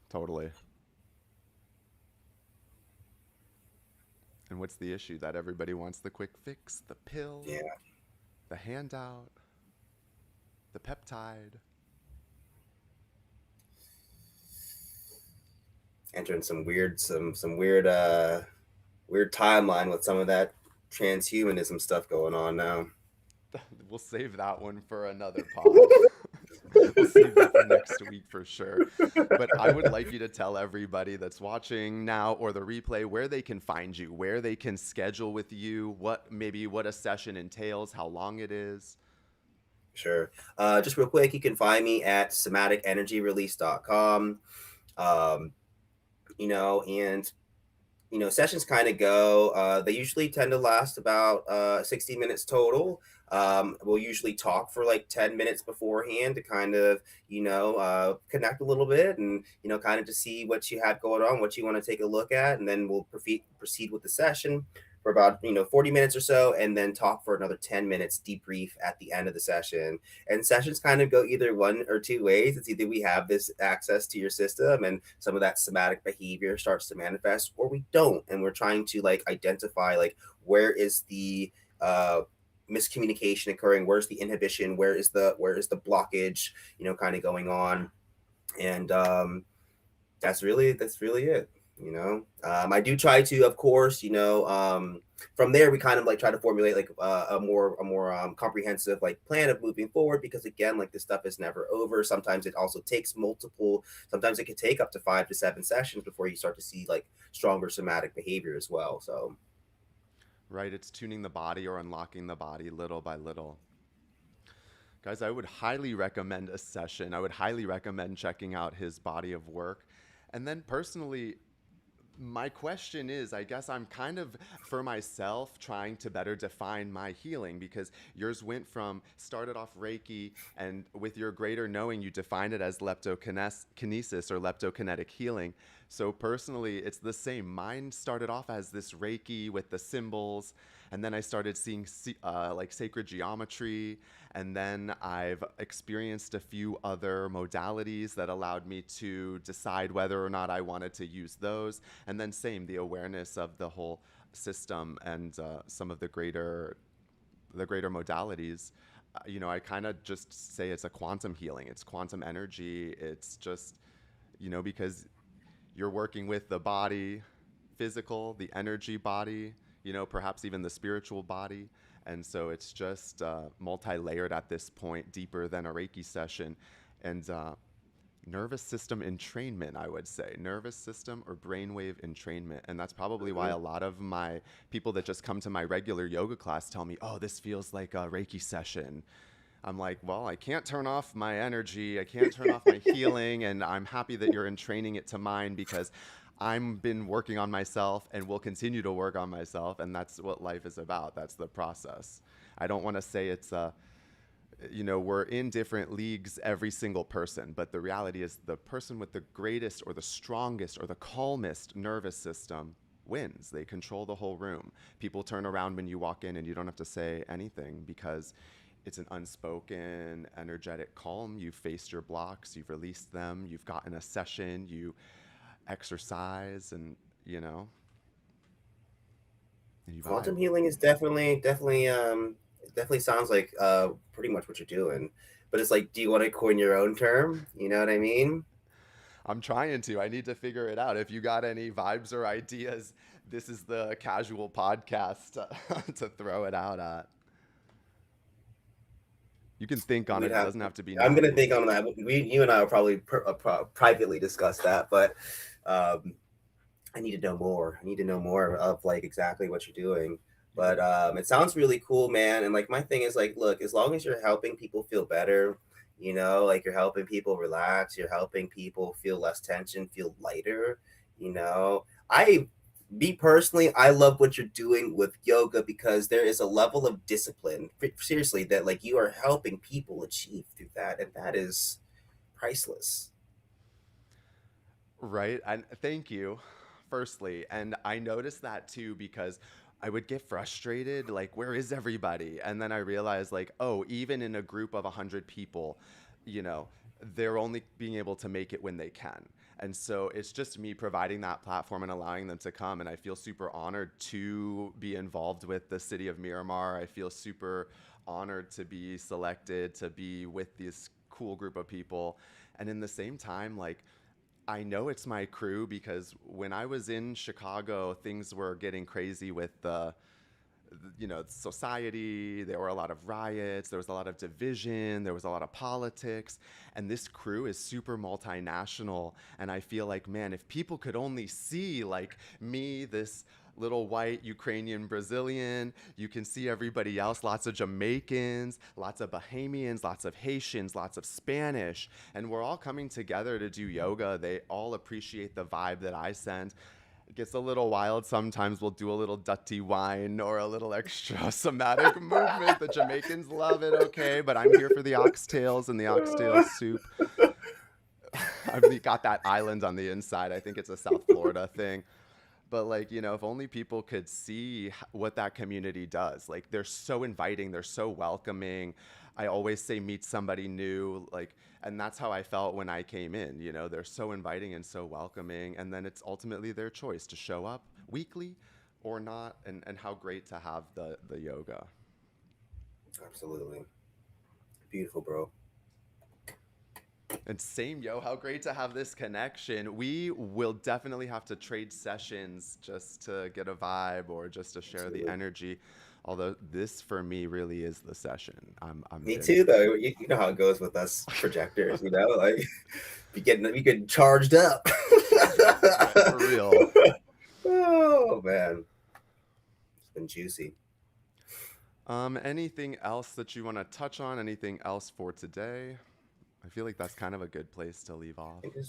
Totally. And what's the issue? That everybody wants the quick fix, the pill, Yeah, the handout, the peptide. entering some weird timeline with some of that transhumanism stuff going on now. We'll save that one for another pod. We'll save that for next week for sure. But I would like you to tell everybody that's watching now or the replay where they can find you, where they can schedule with you, what a session entails, how long it is. Sure. Just real quick, you can find me at somaticenergyrelease.com. Um, and sessions kind of go, they usually tend to last about 60 minutes total. We'll usually talk for like 10 minutes beforehand to kind of connect a little bit and kind of to see what you have going on, what you want to take a look at, and then we'll proceed with the session. for about 40 minutes or so, and then talk for another 10 minutes, debrief at the end of the session. And sessions kind of go either one or two ways. It's either we have this access to your system and some of that somatic behavior starts to manifest, or we don't, and we're trying to like identify like where is the miscommunication occurring, where's the inhibition, where is the blockage, kind of going on. And that's really it. I do try to, of course, from there we kind of like try to formulate like a more comprehensive like plan of moving forward, because again, like this stuff is never over. Sometimes it also takes multiple, sometimes it could take up to 5 to 7 sessions before you start to see like stronger somatic behavior as well. So Right? It's tuning the body or unlocking the body little by little. Guys, I would highly recommend a session. I would highly recommend checking out his body of work. And then personally, my question is, I guess I'm kind of for myself trying to better define my healing, because yours went from started off Reiki, and with your greater knowing you defined it as leptokinesis or leptokinetic healing. So personally it's the same. Mine started off as this Reiki with the symbols, and then I started seeing like sacred geometry, and then I've experienced a few other modalities that allowed me to decide whether or not I wanted to use those. And then same, the awareness of the whole system and some of the greater modalities. I kind of just say it's a quantum healing. It's quantum energy. It's just, because you're working with the body, physical, the energy body, perhaps even the spiritual body. And so it's just multi layered at this point, deeper than a Reiki session. And nervous system entrainment, I would say. Nervous system or brainwave entrainment. And that's probably why a lot of my people that just come to my regular yoga class tell me, oh, this feels like a Reiki session. I'm like, well, I can't turn off my energy. I can't turn off my healing. And I'm happy that you're entraining it to mine, because I've been working on myself and will continue to work on myself. And that's what life is about. That's the process. I don't want to say it's we're in different leagues, every single person, but the reality is the person with the greatest or the strongest or the calmest nervous system wins. They control the whole room. People turn around when you walk in and you don't have to say anything, because it's an unspoken, energetic calm. You've faced your blocks, you've released them, you've gotten a session, you exercise, and you vibe. quantum healing is definitely sounds like pretty much what you're doing. But it's like, do you want to coin your own term? You know what I mean? I'm trying to. I need to figure it out. If you got any vibes or ideas, this is the casual podcast to throw it out at. You can think on We'd it. It have. doesn't have to be I'm now. gonna think on that. You and I will probably privately discuss that, but um, I need to know more. I need to know more of like exactly what you're doing. Yeah. But it sounds really cool, man. And like my thing is like, look, as long as you're helping people feel better, like you're helping people relax, you're helping people feel less tension, feel lighter. Me personally, I love what you're doing with yoga because there is a level of discipline, seriously, that like you are helping people achieve through that, and that is priceless. Right. And thank you, firstly. And I noticed that too, because I would get frustrated, like, where is everybody? And then I realized, like, oh, even in a group of 100 people, you know, they're only being able to make it when they can. And so it's just me providing that platform and allowing them to come. And I feel super honored to be involved with the city of Miramar. I feel super honored to be selected to be with this cool group of people. And in the same time, like, I know it's my crew, because when I was in Chicago, things were getting crazy with society. There were a lot of riots. There was a lot of division. There was a lot of politics. And this crew is super multinational. And I feel like, man, if people could only see like me, this little white Ukrainian Brazilian, you can see everybody else, lots of Jamaicans, lots of Bahamians, lots of Haitians, lots of Spanish. And we're all coming together to do yoga. They all appreciate the vibe that I send. It gets a little wild sometimes. We'll do a little dutty wine or a little extra somatic movement. The Jamaicans love it, okay? But I'm here for the oxtails and the oxtail soup. I've got that island on the inside. I think it's a South Florida thing. But like, if only people could see what that community does. Like they're so inviting, they're so welcoming. I always say meet somebody new, like, and that's how I felt when I came in. They're so inviting and so welcoming, and then it's ultimately their choice to show up weekly or not, and how great to have the yoga. Absolutely. Beautiful, bro. And same, yo, how great to have this connection. We will definitely have to trade sessions just to get a vibe or just to share the Absolutely. energy. Although this for me really is the session. I'm Me very too, though. You know how it goes with us projectors, like we get charged up. right for real. Oh man, it's been juicy. Anything else that you want to touch on? Anything else for today? I feel like that's kind of a good place to leave I off. think I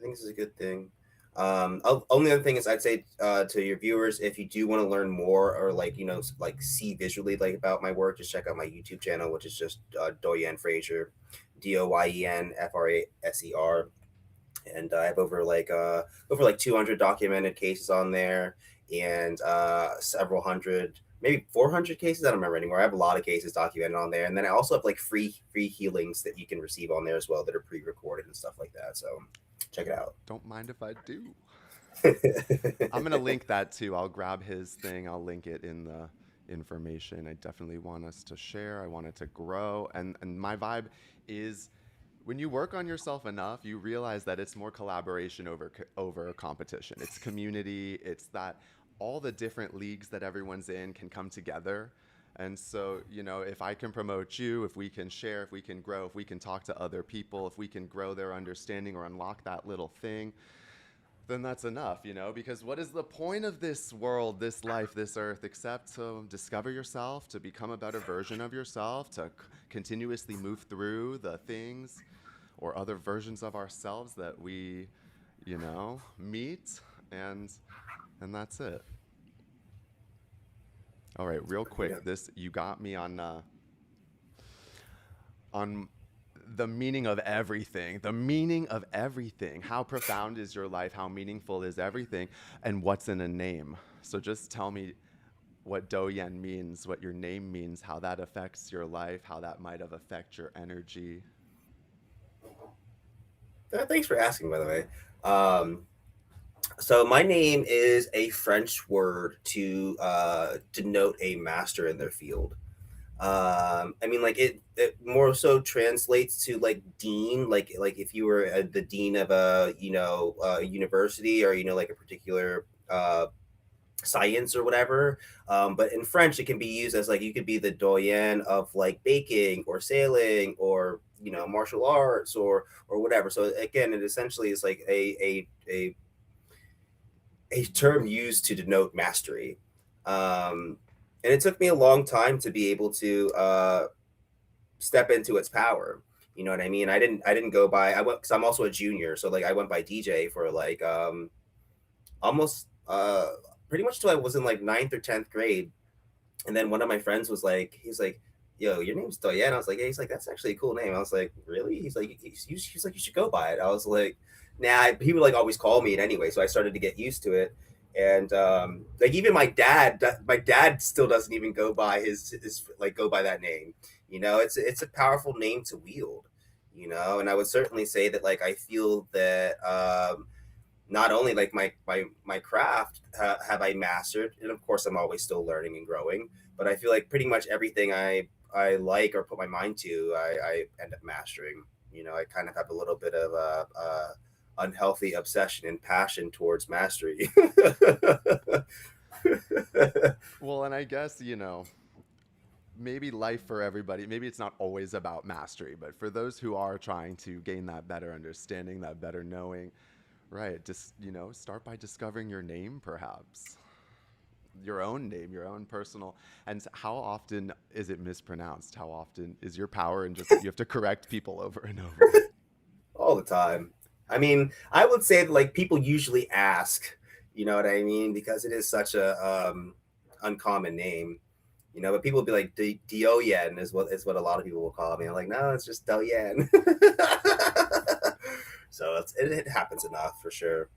think this is a good thing. Only other thing is I'd say to your viewers, if you do want to learn more or like like see visually like about my work, just check out my YouTube channel, which is just D'Oyen Fraser, DOYEN FRASER, and I have over like 200 documented cases on there, and several hundred, maybe 400 cases. I don't remember anymore. I have a lot of cases documented on there, and then I also have like free healings that you can receive on there as well that are pre-recorded and stuff like that. So check it out. Don't mind if I do. I'm gonna link that too. I'll grab his thing. I'll link it in the information. I definitely want us to share. I want it to grow. And my vibe is when you work on yourself enough, you realize that it's more collaboration over competition. It's community. It's that all the different leagues that everyone's in can come together. And so, if I can promote you, if we can share, if we can grow, if we can talk to other people, if we can grow their understanding or unlock that little thing, then that's enough, because what is the point of this world, this life, this earth, except to discover yourself, to become a better version of yourself, to continuously move through the things or other versions of ourselves that we, meet, and that's it. All right, real Yeah. quick, this you got me on the meaning of everything. The meaning of everything. How profound is your life? How meaningful is everything? And what's in a name? So just tell me what Doyen means, what your name means, how that affects your life, how that might have affected your energy. Thanks for asking, by the way. Um, so my name is a French word to denote a master in their field. I mean, like it more so translates to like dean, like if you were the dean of a university, or like a particular science or whatever. But in French, it can be used as like you could be the doyen of like baking or sailing or martial arts or whatever. So again, it essentially is like a term used to denote mastery. And it took me a long time to be able to step into its power. You know what I mean? I didn't go by, I went, because I'm also a junior, so like I went by DJ for like almost pretty much till I was in like ninth or 10th grade. And then one of my friends was like, he's like, yo, your name's Doyen. I was like, yeah. He's like, that's actually a cool name. I was like, really? He's like, you should go by it. I was like, nah. He would like always call me it anyway, so I started to get used to it. And like even my dad still doesn't even go by his like go by that name. It's a powerful name to wield. And I would certainly say that like I feel that not only like my craft have I mastered, and of course I'm always still learning and growing, but I feel like pretty much everything I like or put my mind to, I end up mastering. I kind of have a little bit of a unhealthy obsession and passion towards mastery. Well, and I guess, maybe life for everybody, maybe it's not always about mastery, but for those who are trying to gain that better understanding, that better knowing, right, just, start by discovering your name, perhaps. Your own name, your own personal. And how often is it mispronounced? How often is your power and just you have to correct people over and over? All the time. I mean, I would say that like people usually ask, you know what I mean, because it is such a uncommon name. But people would be like D'Oyen is what a lot of people will call me. I'm like, no, it's just D'Oyen. So it happens enough for sure.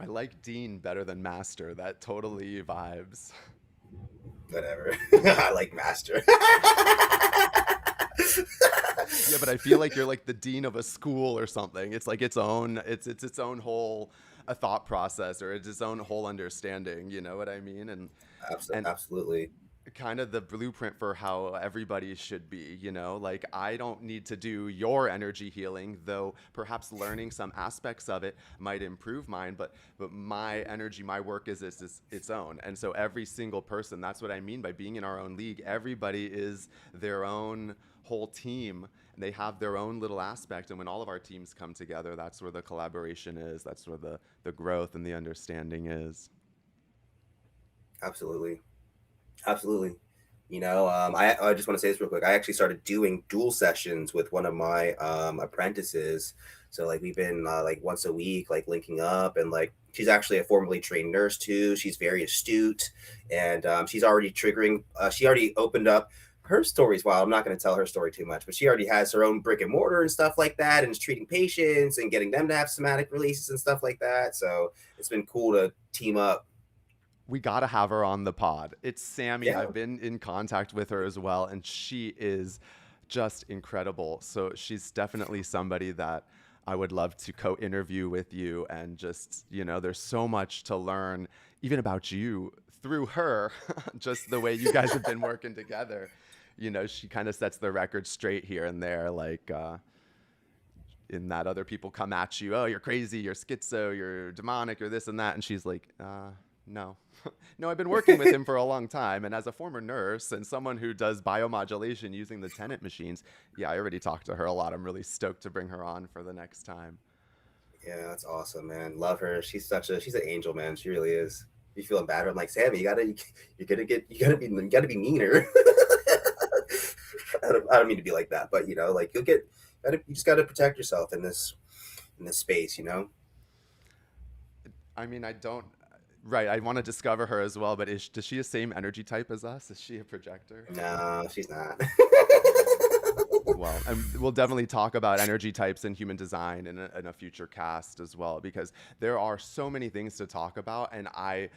I like Dean better than Master. That totally vibes. Whatever. I like master. Yeah, but I feel like you're like the dean of a school or something. It's like its own it's its own whole a thought process, or it's its own whole understanding, you know what I mean? And Absolutely. kind of the blueprint for how everybody should be, you know? Like I don't need to do your energy healing, though perhaps learning some aspects of it might improve mine, but my energy, my work is its own. And so every single person, that's what I mean by being in our own league. Everybody is their own whole team, and they have their own little aspect, and when all of our teams come together, that's where the collaboration is, that's where the growth and the understanding is. Absolutely. Absolutely. I just want to say this real quick. I actually started doing dual sessions with one of my apprentices. So like we've been like once a week, like linking up, and like she's actually a formerly trained nurse too. She's very astute, and she's already triggering. She already opened up her stories. Well, I'm not going to tell her story too much, but she already has her own brick and mortar and stuff like that, and is treating patients and getting them to have somatic releases and stuff like that. So it's been cool to team up. We got to have her on the pod. It's Sammy. Yeah. I've been in contact with her as well, and she is just incredible. So she's definitely somebody that I would love to co-interview with you, and just, you know, there's so much to learn even about you through her, just the way you guys have been working together. You know, she kind of sets the record straight here and there, like in that other people come at you, oh, you're crazy, you're schizo, you're demonic, you're this and that. And she's like, no. No, I've been working with him for a long time. And as a former nurse and someone who does biomodulation using the Tenet machines, yeah, I already talked to her a lot. I'm really stoked to bring her on for the next time. Yeah, that's awesome, man. Love her. She's an angel, man. She really is. You feeling bad? I'm like, Sammy, you gotta be meaner. I don't mean to be like that, but like you just gotta protect yourself in this space, you know? I mean, I don't. Right, I want to discover her as well, but does she the same energy type as us? Is she a projector? No, she's not. Well, and we'll definitely talk about energy types and human design in a future cast as well, because there are so many things to talk about, and I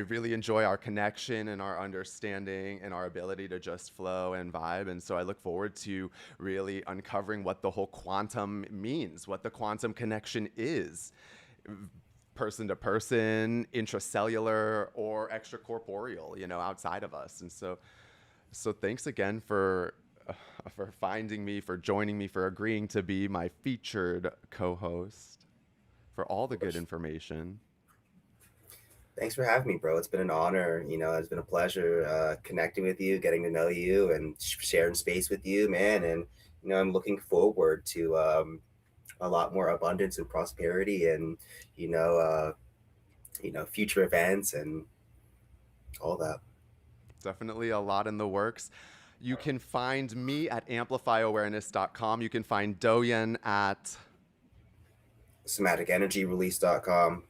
really enjoy our connection and our understanding and our ability to just flow and vibe. And so I look forward to really uncovering what the whole quantum means, what the quantum connection is, person to person, intracellular or extracorporeal, you know, outside of us. And so thanks again for finding me, for joining me, for agreeing to be my featured co-host, for all the Of good course. information. Thanks for having me, bro. It's been an honor. It's been a pleasure connecting with you, getting to know you, and sharing space with you, man. And I'm looking forward to a lot more abundance and prosperity, and you know, uh, future events and all that. Definitely a lot in the works. You can find me at amplifyawareness.com. You can find Doyen at Somaticenergyrelease.com.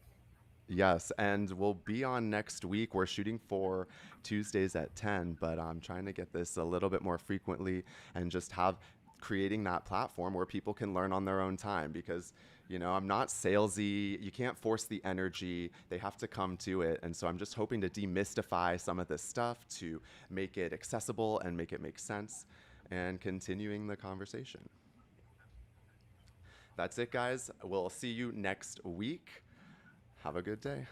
yes, and we'll be on next week. We're shooting for Tuesdays at 10, but I'm trying to get this a little bit more frequently and just have creating that platform where people can learn on their own time, because, you know, I'm not salesy. You can't force the energy. They have to come to it. And so I'm just hoping to demystify some of this stuff to make it accessible and make it make sense, and continuing the conversation. That's it, guys. We'll see you next week. Have a good day.